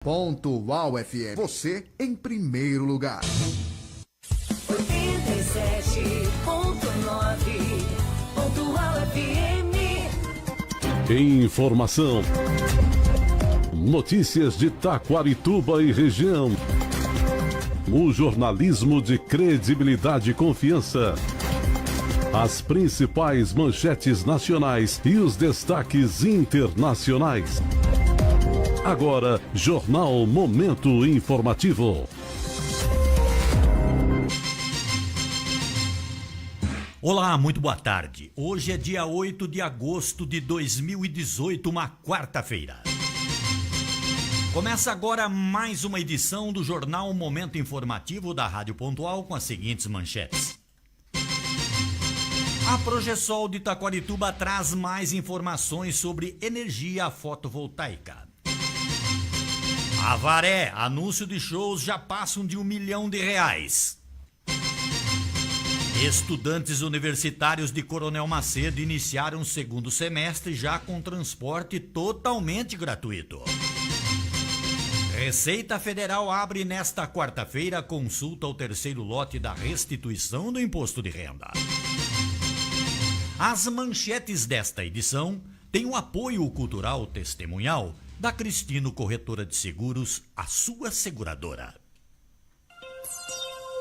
Pontual FM, você em primeiro lugar. 87.9 Pontual FM. Informação. Notícias de Taquarituba e região. O jornalismo de credibilidade e confiança. As principais manchetes nacionais e os destaques internacionais. Agora, Jornal Momento Informativo. Olá, muito boa tarde. Hoje é dia 8 de agosto de 2018, uma quarta-feira. Começa agora mais uma edição do Jornal Momento Informativo da Rádio Pontual com as seguintes manchetes. A Progesol de Taquarituba traz mais informações sobre energia fotovoltaica. Avaré, anúncio de shows já passam de R$1 milhão. Estudantes universitários de Coronel Macedo iniciaram o segundo semestre já com transporte totalmente gratuito. Receita Federal abre nesta quarta-feira consulta ao terceiro lote da restituição do imposto de renda. As manchetes desta edição têm o apoio cultural testemunhal da Cristino Corretora de Seguros, a sua seguradora.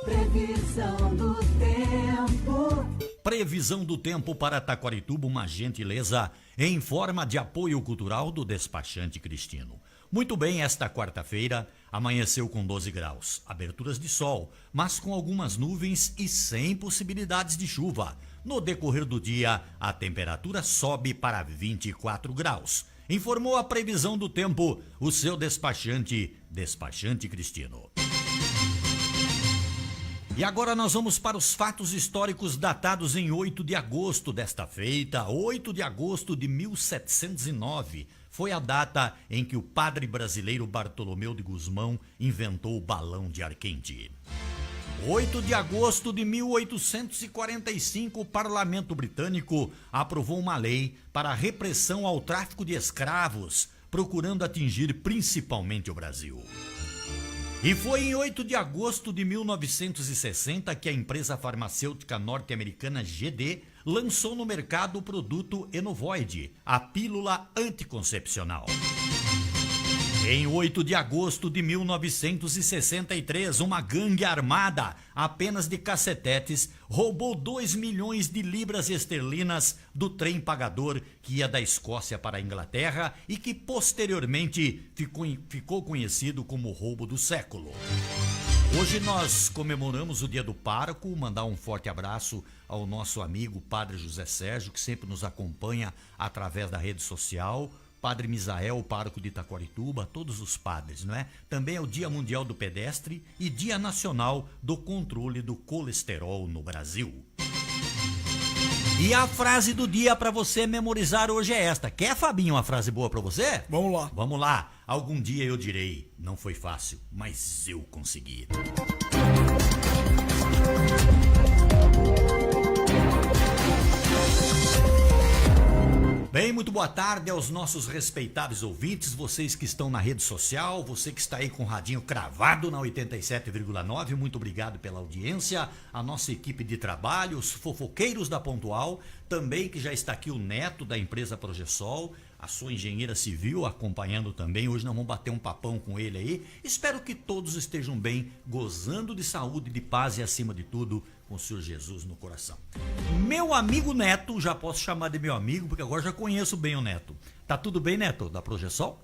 Previsão do tempo. Previsão do tempo para Taquarituba, uma gentileza em forma de apoio cultural do despachante Cristino. Muito bem, esta quarta-feira amanheceu com 12 graus, aberturas de sol, mas com algumas nuvens e sem possibilidades de chuva. No decorrer do dia, a temperatura sobe para 24 graus. Informou a previsão do tempo o seu despachante Cristino. E agora nós vamos para os fatos históricos datados em 8 de agosto desta feita. 8 de agosto de 1709 foi a data em que o padre brasileiro Bartolomeu de Gusmão inventou o balão de ar quente. 8 de agosto de 1845, o Parlamento Britânico aprovou uma lei para a repressão ao tráfico de escravos, procurando atingir principalmente o Brasil. E foi em 8 de agosto de 1960 que a empresa farmacêutica norte-americana GD lançou no mercado o produto Enovoid, a pílula anticoncepcional. Em 8 de agosto de 1963, uma gangue armada, apenas de cacetetes, roubou 2 milhões de libras esterlinas do trem pagador que ia da Escócia para a Inglaterra e que posteriormente ficou conhecido como o roubo do século. Hoje nós comemoramos o Dia do Pároco, mandar um forte abraço ao nosso amigo Padre José Sérgio, que sempre nos acompanha através da rede social. Padre Misael, pároco de Taquarituba, todos os padres, não é? Também é o Dia Mundial do Pedestre e Dia Nacional do Controle do Colesterol no Brasil. E a frase do dia para você memorizar hoje é esta. Quer, Fabinho, uma frase boa para você? Vamos lá. Vamos lá. Algum dia eu direi, não foi fácil, mas eu consegui. Bem, muito boa tarde aos nossos respeitáveis ouvintes, vocês que estão na rede social, você que está aí com o radinho cravado na 87,9, muito obrigado pela audiência, a nossa equipe de trabalho, os fofoqueiros da Pontual, também que já está aqui o Neto da empresa Progesol, a sua engenheira civil acompanhando também, hoje nós vamos bater um papão com ele aí, espero que todos estejam bem, gozando de saúde, de paz e acima de tudo, com o Senhor Jesus no coração. Meu amigo Neto, já posso chamar de meu amigo, porque agora já conheço bem o Neto. Tá tudo bem, Neto, da Progesol?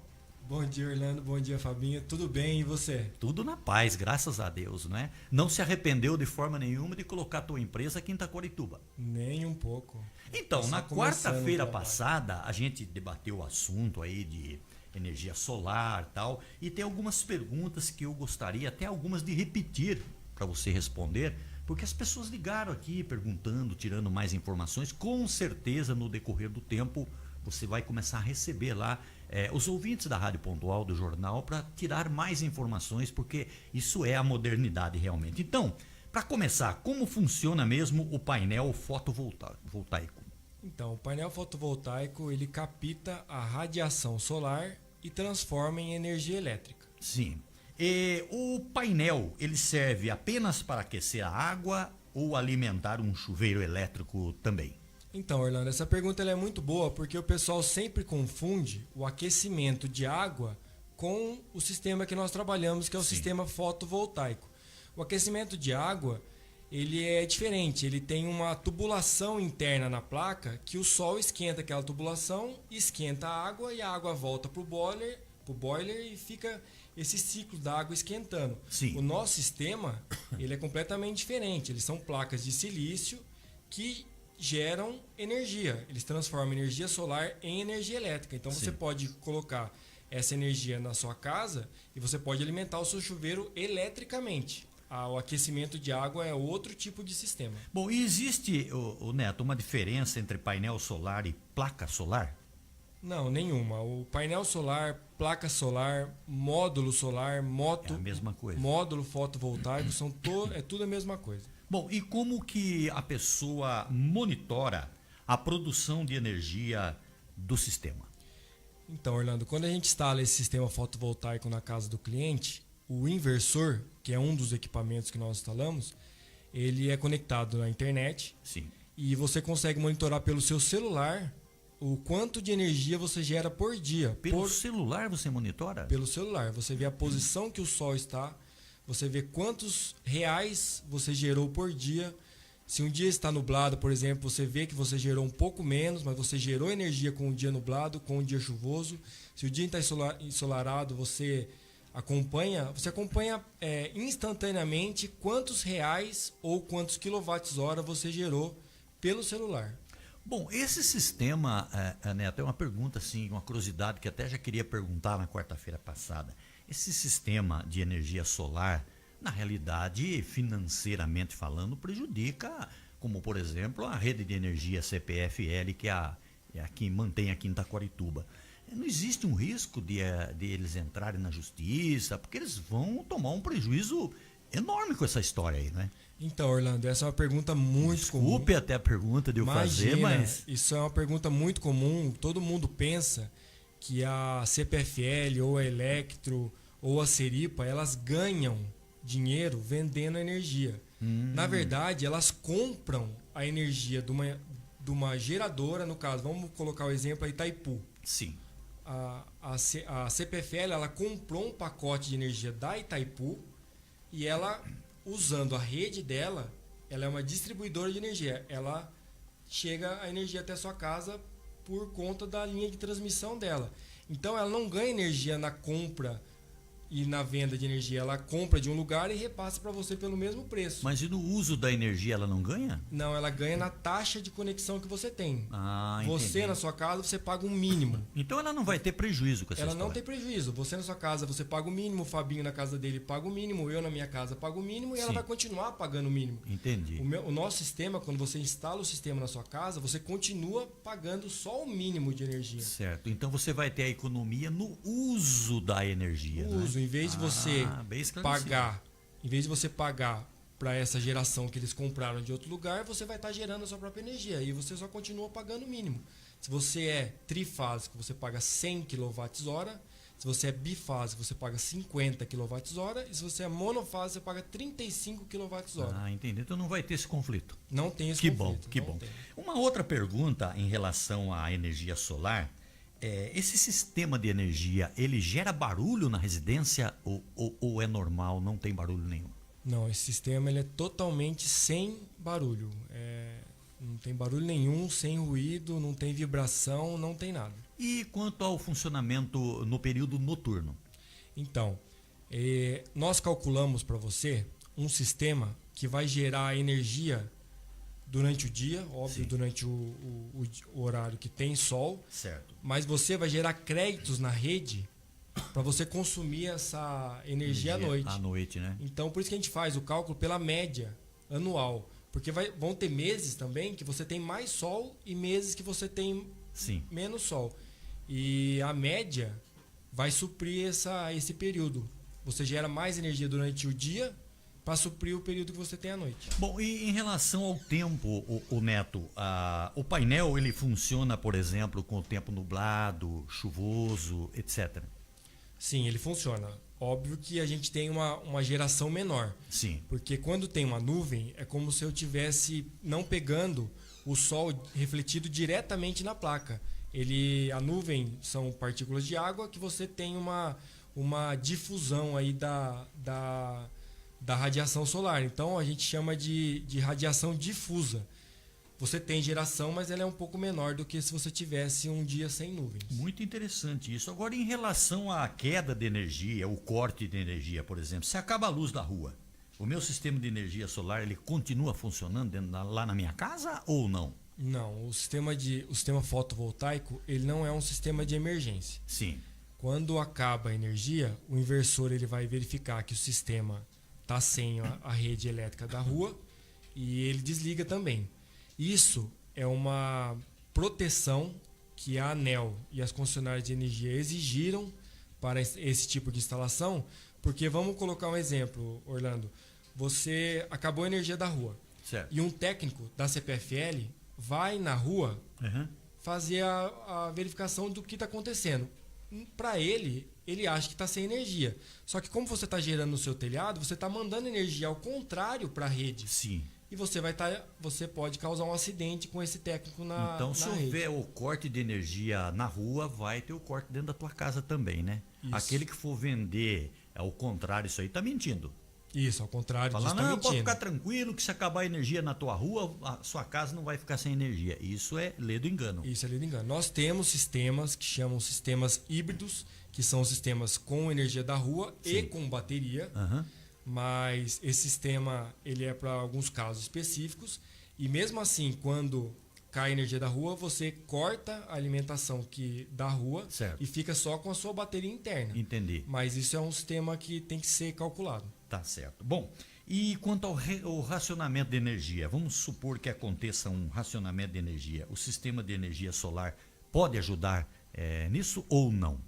Bom dia, Orlando. Bom dia, Fabinho. Tudo bem, e você? Tudo na paz, graças a Deus, né? Não se arrependeu de forma nenhuma de colocar a tua empresa aqui em Taquarituba? Nem um pouco. Então, na quarta-feira passada, a gente debateu o assunto aí de energia solar e tal, e tem algumas perguntas que eu gostaria, até algumas de repetir para você responder, porque as pessoas ligaram aqui perguntando, tirando mais informações. Com certeza, no decorrer do tempo, você vai começar a receber lá os ouvintes da Rádio Pontual, do jornal, para tirar mais informações, porque isso é a modernidade realmente. Então, para começar, como funciona mesmo o painel fotovoltaico? Então, o painel fotovoltaico, ele capta a radiação solar e transforma em energia elétrica. Sim. E o painel, ele serve apenas para aquecer a água ou alimentar um chuveiro elétrico também? Então, Orlando, essa pergunta ela é muito boa porque o pessoal sempre confunde o aquecimento de água com o sistema que nós trabalhamos, que é o Sim. sistema fotovoltaico. O aquecimento de água, ele é diferente, ele tem uma tubulação interna na placa que o sol esquenta aquela tubulação, esquenta a água e a água volta para o boiler e fica esse ciclo da água esquentando. Sim. O nosso sistema, ele é completamente diferente, eles são placas de silício que geram energia, eles transformam energia solar em energia elétrica. Então você Sim. pode colocar essa energia na sua casa e você pode alimentar o seu chuveiro eletricamente. O aquecimento de água é outro tipo de sistema. Bom, e existe, o Neto, uma diferença entre painel solar e placa solar? Não, nenhuma. O painel solar, placa solar, módulo solar, É a mesma coisa. módulo fotovoltaico, é tudo a mesma coisa. Bom, e como que a pessoa monitora a produção de energia do sistema? Então, Orlando, quando a gente instala esse sistema fotovoltaico na casa do cliente, o inversor, que é um dos equipamentos que nós instalamos, ele é conectado na internet Sim. e você consegue monitorar pelo seu celular o quanto de energia você gera por dia. Pelo celular você monitora? Pelo celular. Você vê a posição que o sol está, você vê quantos reais você gerou por dia. Se um dia está nublado, por exemplo, você vê que você gerou um pouco menos, mas você gerou energia com o dia nublado, com o dia chuvoso. Se o dia está ensolarado, você acompanha instantaneamente quantos reais ou quantos quilowatts-hora você gerou pelo celular. Bom, esse sistema, Neto, é uma pergunta, assim, uma curiosidade que até já queria perguntar na quarta-feira passada. Esse sistema de energia solar, na realidade, financeiramente falando, prejudica, como por exemplo, a rede de energia CPFL, que é a que mantém aqui em Itaquarituba. Não existe um risco de eles entrarem na justiça, porque eles vão tomar um prejuízo enorme com essa história aí, né? Então, Orlando, essa é uma pergunta muito comum. Desculpe até a pergunta de eu fazer, mas... Isso é uma pergunta muito comum. Todo mundo pensa que a CPFL ou a Electro ou a Seripa, elas ganham dinheiro vendendo energia. Na verdade, elas compram a energia de uma geradora, no caso, vamos colocar o exemplo aí, Itaipu. Sim. A CPFL, ela comprou um pacote de energia da Itaipu e ela, usando a rede dela, ela é uma distribuidora de energia. Ela chega a energia até a sua casa por conta da linha de transmissão dela. Então ela não ganha energia na compra e na venda de energia. Ela compra de um lugar e repassa para você pelo mesmo preço. Mas e no uso da energia ela não ganha? Não, ela ganha na taxa de conexão que você tem. Você, Entendi. na sua casa, você paga um mínimo. Então ela não vai ter prejuízo com essa Ela história. não tem prejuízo. Você na sua casa, você paga o mínimo, o Fabinho na casa dele paga o mínimo, eu na minha casa pago o mínimo e ela Sim. vai continuar pagando o mínimo. Entendi. O nosso sistema, quando você instala o sistema na sua casa, você continua pagando só o mínimo de energia. Certo. Então você vai ter a economia no uso da energia. O uso, né? em vez de você bem esclarecido. pagar para essa geração que eles compraram de outro lugar, você vai estar gerando a sua própria energia e você só continua pagando o mínimo. Se você é trifásico, você paga 100 kWh. Se você é bifásico, você paga 50 kWh. E se você é monofásico, você paga 35 kWh. Entendi. Então não vai ter esse conflito. Não tem esse Que conflito. bom, que não bom. tem. Uma outra pergunta em relação à energia solar. Esse sistema de energia, ele gera barulho na residência ou é normal, não tem barulho nenhum? Não, esse sistema ele é totalmente sem barulho. Não tem barulho nenhum, sem ruído, não tem vibração, não tem nada. E quanto ao funcionamento no período noturno? Então, nós calculamos para você um sistema que vai gerar energia durante o dia, óbvio, Sim. durante o horário que tem sol, Certo. mas você vai gerar créditos na rede para você consumir essa energia à noite. À noite, né? Então, por isso que a gente faz o cálculo pela média anual. Porque vão ter meses também que você tem mais sol e meses que você tem Sim. menos sol. E a média vai suprir esse período. Você gera mais energia durante o dia para suprir o período que você tem à noite. Bom, e em relação ao tempo, o Neto, o painel ele funciona, por exemplo, com o tempo nublado, chuvoso, etc. Sim, ele funciona. Óbvio que a gente tem uma geração menor. Sim. Porque quando tem uma nuvem, é como se eu tivesse não pegando o sol refletido diretamente na placa. A nuvem são partículas de água que você tem uma difusão aí da radiação solar. Então a gente chama de radiação difusa. Você tem geração, mas ela é um pouco menor do que se você tivesse um dia sem nuvens. Muito interessante isso. Agora, em relação à queda de energia, o corte de energia, por exemplo, se acaba a luz da rua, o meu sistema de energia solar ele continua funcionando lá na minha casa ou não? Não, o sistema fotovoltaico ele não é um sistema de emergência. Sim. Quando acaba a energia, o inversor ele vai verificar que o sistema está sem a rede elétrica da rua e ele desliga também. Isso é uma proteção que a ANEEL e as concessionárias de energia exigiram para esse tipo de instalação, porque vamos colocar um exemplo, Orlando. Você acabou a energia da rua. Certo. E um técnico da CPFL vai na rua fazer a verificação do que está acontecendo. Para ele acha que está sem energia. Só que como você está gerando no seu telhado, você está mandando energia ao contrário para a rede. Sim. E você pode causar um acidente com esse técnico na rede. Então, se houver o corte de energia na rua, vai ter o corte dentro da tua casa também, né? Isso. Aquele que for vender ao contrário, isso aí tá mentindo. Isso, ao contrário disso, Falar, tá não, mentindo. pode ficar tranquilo que se acabar a energia na tua rua, a sua casa não vai ficar sem energia. Isso é lei do engano. Isso é lei do engano. Nós temos sistemas que chamam sistemas híbridos, que são sistemas com energia da rua e com bateria. Mas esse sistema ele é para alguns casos específicos e mesmo assim quando cai a energia da rua você corta a alimentação da rua e fica só com a sua bateria interna. Entendi. Mas isso é um sistema que tem que ser calculado. Tá certo. Bom, e quanto ao racionamento de energia, vamos supor que aconteça um racionamento de energia. O sistema de energia solar pode ajudar nisso ou não?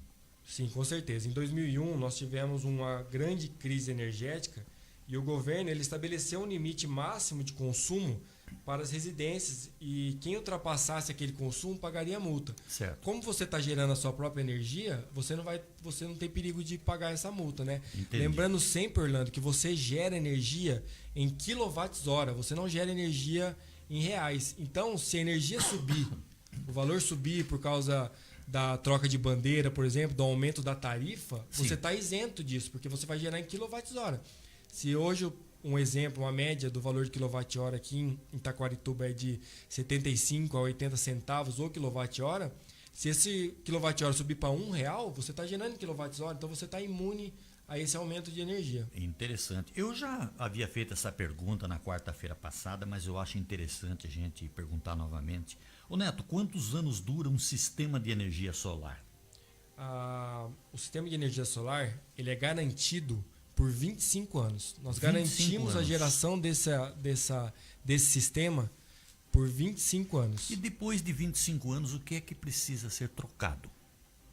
Sim, com certeza. Em 2001 nós tivemos uma grande crise energética e o governo ele estabeleceu um limite máximo de consumo para as residências e quem ultrapassasse aquele consumo pagaria multa. Certo. Como você está gerando a sua própria energia, você não tem perigo de pagar essa multa, né? Entendi. Lembrando sempre, Orlando, que você gera energia em quilowatts-hora, você não gera energia em reais. Então, se a energia subir, o valor subir por causa da troca de bandeira, por exemplo, do aumento da tarifa, você está isento disso, porque você vai gerar em quilowatts-hora. Se hoje, um exemplo, uma média do valor de quilowatt-hora aqui em Taquarituba é de 75 a 80 centavos o quilowatt-hora, se esse quilowatt-hora subir para R$1, você está gerando em quilowatts-hora, então você está imune a esse aumento de energia. Interessante. Eu já havia feito essa pergunta na quarta-feira passada, mas eu acho interessante a gente perguntar novamente. Ô Neto, quantos anos dura um sistema de energia solar? O sistema de energia solar ele é garantido por 25 anos. Nós garantimos anos. a geração desse sistema por 25 anos. E depois de 25 anos, o que é que precisa ser trocado?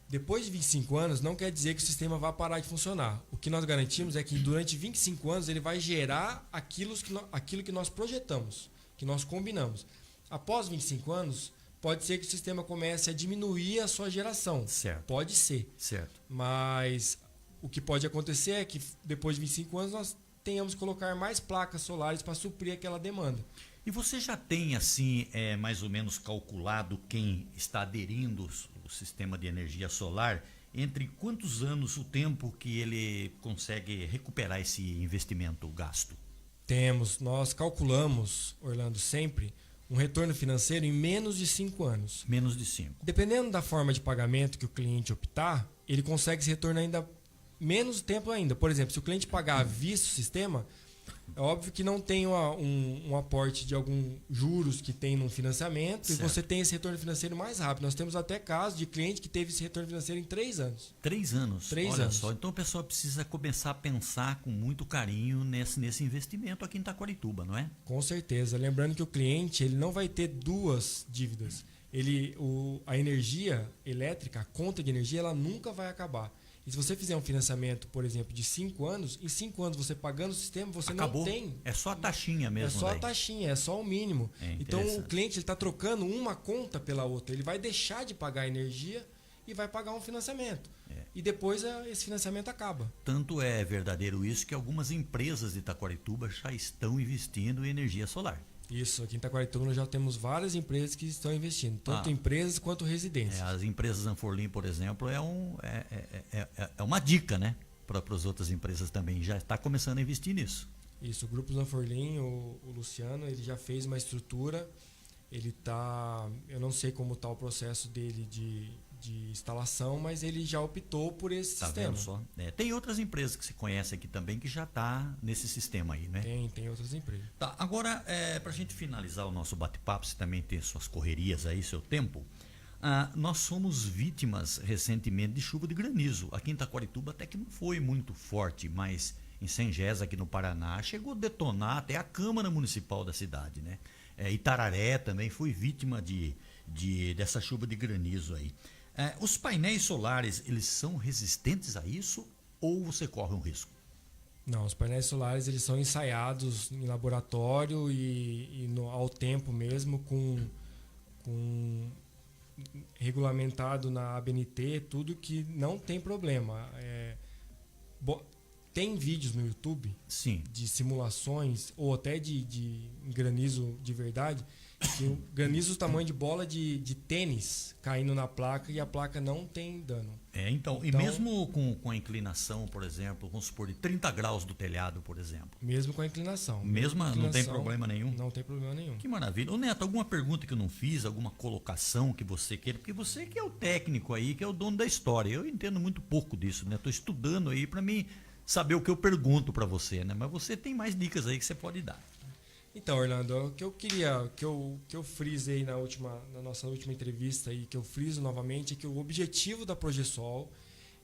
Depois de 25 anos, não quer dizer que o sistema vai parar de funcionar. O que nós garantimos é que durante 25 anos ele vai gerar aquilo que nós projetamos, que nós combinamos. Após 25 anos, pode ser que o sistema comece a diminuir a sua geração. Certo. Pode ser. Certo. Mas o que pode acontecer é que depois de 25 anos nós tenhamos que colocar mais placas solares para suprir aquela demanda. E você já tem, assim, mais ou menos calculado quem está aderindo ao sistema de energia solar? Entre quantos anos o tempo que ele consegue recuperar esse investimento gasto? Temos. Nós calculamos, Orlando, sempre um retorno financeiro em menos de 5 anos. Menos de 5. Dependendo da forma de pagamento que o cliente optar, ele consegue esse retorno ainda menos tempo ainda. Por exemplo, se o cliente pagar à vista o sistema, é óbvio que não tem um aporte de algum juros que tem no financiamento. Certo. E você tem esse retorno financeiro mais rápido. Nós temos até casos de cliente que teve esse retorno financeiro em 3 anos. 3 anos? 3 Olha anos. Só, então o pessoal precisa começar a pensar com muito carinho nesse investimento aqui em Taquarituba, não é? Com certeza. Lembrando que o cliente ele não vai ter 2 dívidas. A energia elétrica, a conta de energia, ela nunca vai acabar. E se você fizer um financiamento, por exemplo, de 5 anos, em 5 anos você pagando o sistema, você acabou. Não tem. É só a taxinha mesmo. É só a taxinha, é só o mínimo. Então o cliente está trocando uma conta pela outra. Ele vai deixar de pagar a energia e vai pagar um financiamento. E depois esse financiamento acaba. Tanto é verdadeiro isso que algumas empresas de Taquarituba já estão investindo em energia solar. Isso, aqui em Taquarituba nós já temos várias empresas que estão investindo, tanto empresas quanto residências. As empresas Anforlim, por exemplo, é uma dica, né? Para as outras empresas também. Já está começando a investir nisso. Isso, o Grupo Zanforlim, o Luciano, ele já fez uma estrutura, eu não sei como está o processo dele de instalação, mas ele já optou por esse sistema. Vendo só? Tem outras empresas que se conhece aqui também que já está nesse sistema aí, né? Tem outras empresas. Tá, agora, para a gente finalizar o nosso bate-papo, você também tem suas correrias aí, seu tempo, nós somos vítimas recentemente de chuva de granizo. Aqui em Taquarituba até que não foi muito forte, mas em Sengés, aqui no Paraná, chegou a detonar até a Câmara Municipal da cidade, né? Itararé também foi vítima dessa chuva de granizo aí. Os painéis solares, eles são resistentes a isso ou você corre um risco? Não, os painéis solares eles são ensaiados em laboratório e ao tempo mesmo, com regulamentado na ABNT, tudo que não tem problema. Tem vídeos no YouTube Sim. de simulações ou até de granizo de verdade, que o granizo do tamanho de bola de tênis caindo na placa e a placa não tem dano. Então, e mesmo com a inclinação, por exemplo, vamos supor, de 30 graus do telhado, por exemplo. Mesmo com a inclinação. Não tem problema nenhum? Não tem problema nenhum. Que maravilha. Ô Neto, alguma pergunta que eu não fiz, alguma colocação que você queira? Porque você que é o técnico aí, que é o dono da história. Eu entendo muito pouco disso, né? Estou estudando aí para mim saber o que eu pergunto para você, né? Mas você tem mais dicas aí que você pode dar. Então, Orlando, o que eu queria, que eu frisei na nossa última entrevista aí, que eu friso novamente, é que o objetivo da Progesol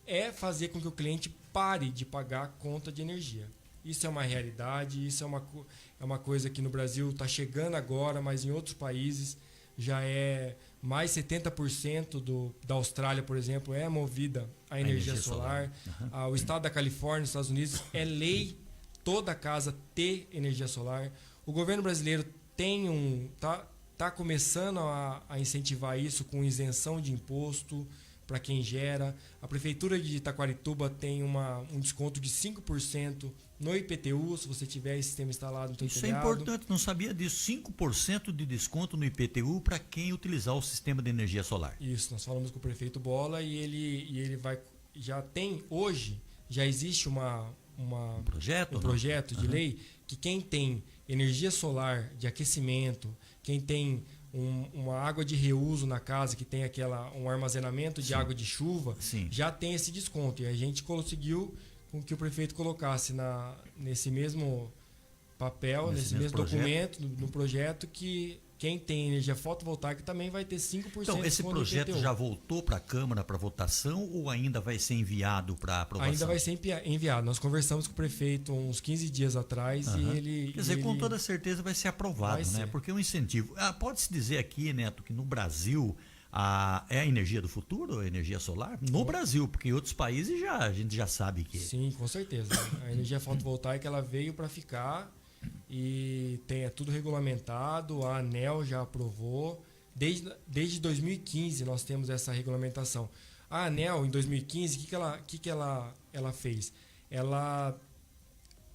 é fazer com que o cliente pare de pagar a conta de energia. Isso é uma realidade, isso é uma coisa que no Brasil está chegando agora, mas em outros países já é mais 70% da Austrália, por exemplo, é movida a energia solar. Uhum. O estado da Califórnia, nos Estados Unidos, é lei toda casa ter energia solar. O governo brasileiro tá começando a incentivar isso com isenção de imposto para quem gera. A prefeitura de Taquarituba tem um desconto de 5% no IPTU, se você tiver esse sistema instalado no seu telhado. Isso é importante, não sabia disso. 5% de desconto no IPTU para quem utilizar o sistema de energia solar. Isso, nós falamos com o prefeito Bola e ele vai... Já tem, hoje, já existe um projeto de lei que quem tem energia solar de aquecimento, quem tem uma água de reuso na casa, que tem um armazenamento de água de chuva, já tem esse desconto. E a gente conseguiu com que o prefeito colocasse nesse mesmo papel, nesse mesmo documento, no projeto, que quem tem energia fotovoltaica também vai ter 5% de Então, esse projeto já voltou para a Câmara para votação ou ainda vai ser enviado para aprovação? Ainda vai ser enviado. Nós conversamos com o prefeito uns 15 dias atrás e ele... Quer dizer, com toda certeza vai ser aprovado, né? Porque é um incentivo. Pode-se dizer aqui, Neto, que no Brasil é a energia do futuro, a energia solar? No Brasil, porque em outros países a gente já sabe que... Sim, com certeza. A energia fotovoltaica ela veio para ficar... E é tudo regulamentado, a ANEEL já aprovou. Desde 2015 nós temos essa regulamentação. A ANEEL, em 2015, o que ela fez? Ela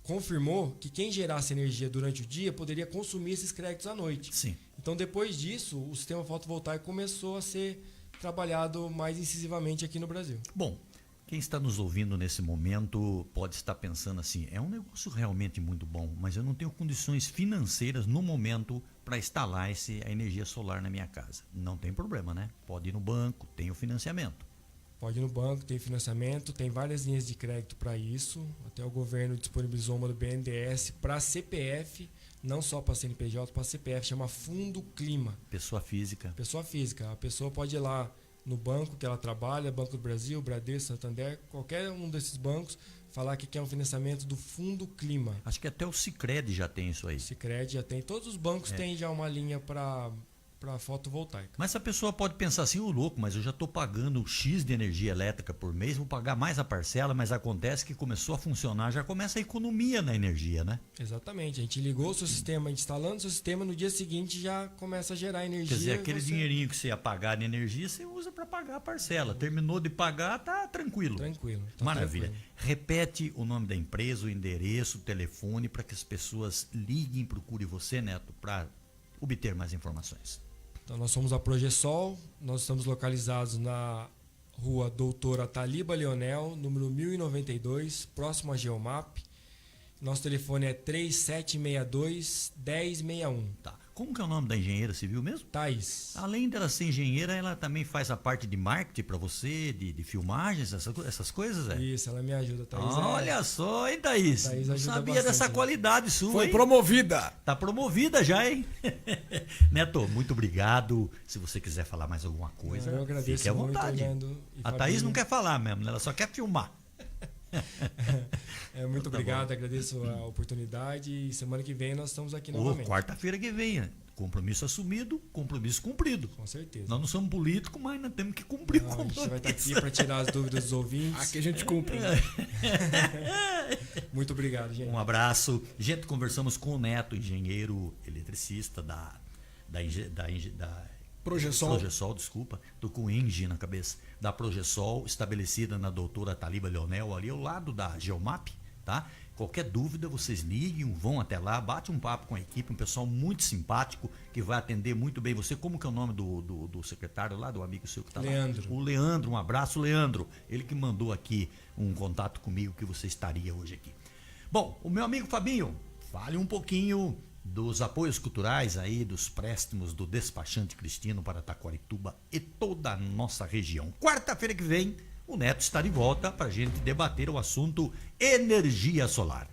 confirmou que quem gerasse energia durante o dia poderia consumir esses créditos à noite. Sim. Então, depois disso, o sistema fotovoltaico começou a ser trabalhado mais incisivamente aqui no Brasil. Bom, quem está nos ouvindo nesse momento pode estar pensando assim, é um negócio realmente muito bom, mas eu não tenho condições financeiras no momento para instalar a energia solar na minha casa. Não tem problema, né? Pode ir no banco, tem o financiamento. Pode ir no banco, tem financiamento, tem várias linhas de crédito para isso. Até o governo disponibilizou uma do BNDES para CPF, não só para CNPJ, para CPF, chama Fundo Clima. Pessoa física. Pessoa física. A pessoa pode ir lá no banco que ela trabalha, Banco do Brasil, Bradesco, Santander, qualquer um desses bancos, falar que quer um financiamento do Fundo Clima. Acho que até o Sicredi já tem isso aí. O Sicredi já tem. Todos os bancos têm já uma linha para para fotovoltaica. Mas a pessoa pode pensar assim, ô louco, mas eu já estou pagando X de energia elétrica por mês, vou pagar mais a parcela, mas acontece que começou a funcionar, já começa a economia na energia, né? Exatamente, a gente ligou o seu sistema, instalando o seu sistema, no dia seguinte já começa a gerar energia. Quer dizer, aquele dinheirinho que você ia pagar de energia, você usa para pagar a parcela. Terminou de pagar, tá tranquilo. Tranquilo. Tá Maravilha. tranquilo. Repete o nome da empresa, o endereço, o telefone, para que as pessoas liguem e procurem você, Neto, para obter mais informações. Então nós somos a Progesol, nós estamos localizados na rua Doutora Taliba Leonel, número 1092, próximo à Geomap. Nosso telefone é 3762-1061. Tá. Como que é o nome da engenheira civil mesmo? Thaís. Além dela ser engenheira, ela também faz a parte de marketing para você, de filmagens, essas coisas, é? Isso, ela me ajuda, Thaís. Olha só, hein, Thaís? Thaís Não ajuda sabia bastante, dessa né? qualidade sua, Foi hein? promovida. Tá promovida já, hein? Neto, muito obrigado. Se você quiser falar mais alguma coisa, Eu agradeço fique à muito, vontade. Orlando e A Thaís Fabinho. não quer falar mesmo, né? Ela só quer filmar. Muito Tá obrigado, bom. agradeço a oportunidade e semana que vem nós estamos aqui Ô, novamente. quarta-feira que vem. Compromisso assumido, compromisso cumprido. Com certeza. Nós não somos políticos, mas nós temos que cumprir o Não, a compromisso. gente vai estar aqui para tirar as dúvidas dos ouvintes. Aqui a gente cumpre. Muito obrigado, gente. Um abraço. Gente, conversamos com o Neto, engenheiro eletricista da Progesol, desculpa. Tô com Engie na cabeça. Da Progesol, estabelecida na doutora Taliba Leonel, ali ao lado da Geomap, tá? Qualquer dúvida, vocês liguem, vão até lá, bate um papo com a equipe, um pessoal muito simpático, que vai atender muito bem você. Como que é o nome do secretário lá, do amigo seu que tá Leandro. lá? O Leandro, um abraço, Leandro. Ele que mandou aqui um contato comigo que você estaria hoje aqui. Bom, o meu amigo Fabinho, fale um pouquinho dos apoios culturais aí, dos préstimos do despachante Cristino para Taquarituba e toda a nossa região. Quarta-feira que vem, o Neto está de volta para a gente debater o assunto energia solar.